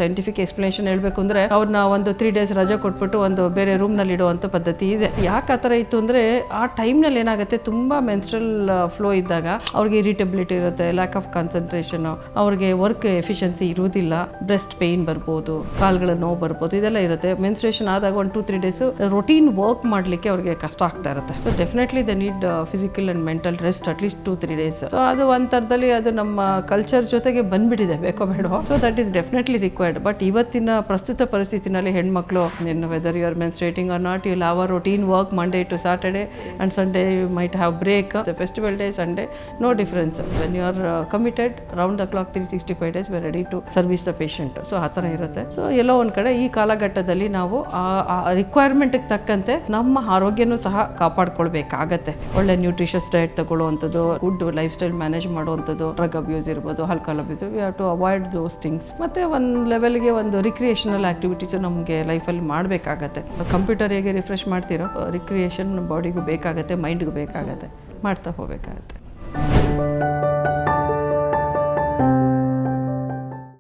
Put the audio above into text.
Scientific explanation ಹೇಳಬೇಕು ಅಂದರೆ ಅವ್ರನ್ನ ಒಂದು 3 days ರಜೆ ಕೊಟ್ಬಿಟ್ಟು ಒಂದು ಬೇರೆ ರೂಮ್ನಲ್ಲಿ ಇಡುವಂಥ ಪದ್ಧತಿ ಇದೆ. ಯಾಕೆ ಆ ಥರ ಇತ್ತು ಅಂದರೆ ಆ ಟೈಮ್ನಲ್ಲಿ ಏನಾಗುತ್ತೆ, ತುಂಬ ಮೆನ್ಸ್ಟ್ರಲ್ ಫ್ಲೋ ಇದ್ದಾಗ ಅವ್ರಿಗೆ ಇರಿಟಬಿಲಿಟಿ ಇರುತ್ತೆ, ಲ್ಯಾಕ್ ಆಫ್ ಕಾನ್ಸಂಟ್ರೇಷನ್, ಅವ್ರಿಗೆ ವರ್ಕ್ ಎಫಿಷಿಯನ್ಸಿ ಇರುವುದಿಲ್ಲ, ಬ್ರೆಸ್ಟ್ ಪೇಯ್ನ್ ಬರ್ಬೋದು, ಕಾಲುಗಳ ನೋವು ಬರ್ಬೋದು, ಇದೆಲ್ಲ ಇರುತ್ತೆ. ಮೆನ್ಸ್ಟ್ರೇಷನ್ ಆದಾಗ 1-2-3 days ರೊಟೀನ್ ವರ್ಕ್ ಮಾಡಲಿಕ್ಕೆ ಅವ್ರಿಗೆ ಕಷ್ಟ ಆಗ್ತಾ ಇರುತ್ತೆ. So definitely they need physical and mental rest at least 2-3 days. So ಅದು ಒಂಥರದಲ್ಲಿ ಅದು ನಮ್ಮ ಕಲ್ಚರ್ ಜೊತೆಗೆ ಬಂದ್ಬಿಟ್ಟಿದೆ, ಬೇಕೋ ಬೇಡೋ. So that is definitely required. But ಇವತ್ತಿನ ಪ್ರಸ್ತುತ ಪರಿಸ್ಥಿತಿನಲ್ಲಿ ಹೆಣ್ಮಕ್ಳು whether you are menstruating or not, you will have a routine work Monday to Saturday and Sunday you might have break. The festival day, Sunday, no difference. When you are committed, round the clock 365 days we are ready to service the patient. So ಆ ಥರ ಇರುತ್ತೆ. So ಎಲ್ಲೋ ಒಂದು ಕಡೆ ಈ ಕಾಲಘಟ್ಟದಲ್ಲಿ ನಾವು ಆ ರಿಕ್ವೈರ್ಮೆಂಟ್ಗೆ ತಕ್ಕಂತೆ ನಮ್ಮ ಆರೋಗ್ಯನೂ ಸಹ ಕಾಪಾಡ್ಕೊಳ್ಬೇಕಾಗತ್ತೆ. ಒಳ್ಳೆ ನ್ಯೂಟ್ರಿಷಸ್ ಡಯಟ್ ತಗೊಳ್ಳುವಂಥದ್ದು, ಗುಡ್ ಲೈಫ್ ಸ್ಟೈಲ್ ಮ್ಯಾನೇಜ್ ಮಾಡುವಂಥದ್ದು, ಡ್ರಗ್ ಅಬ್ಯೂಸ್ ಇರ್ಬೋದು, alcohol abuse, we have to avoid those things. ಮತ್ತು ಒಂದು ಲೆವೆಲ್ಗೆ ಒಂದು ರಿಕ್ರಿಯೇಷನಲ್ ಆ್ಯಕ್ಟಿವಿಟೀಸು ನಮಗೆ ಲೈಫಲ್ಲಿ ಮಾಡಬೇಕಾಗತ್ತೆ. ಕಂಪ್ಯೂಟರ್ ಹೇಗೆ ರಿಫ್ರೆಶ್ ಮಾಡ್ತೀರೋ ರಿಕ್ರಿಯೇಷನ್ ಬಾಡಿಗೂ ಬೇಕಾಗತ್ತೆ, ಮೈಂಡ್ಗೂ ಬೇಕಾಗತ್ತೆ, ಮಾಡ್ತಾ ಹೋಗಬೇಕಾಗತ್ತೆ.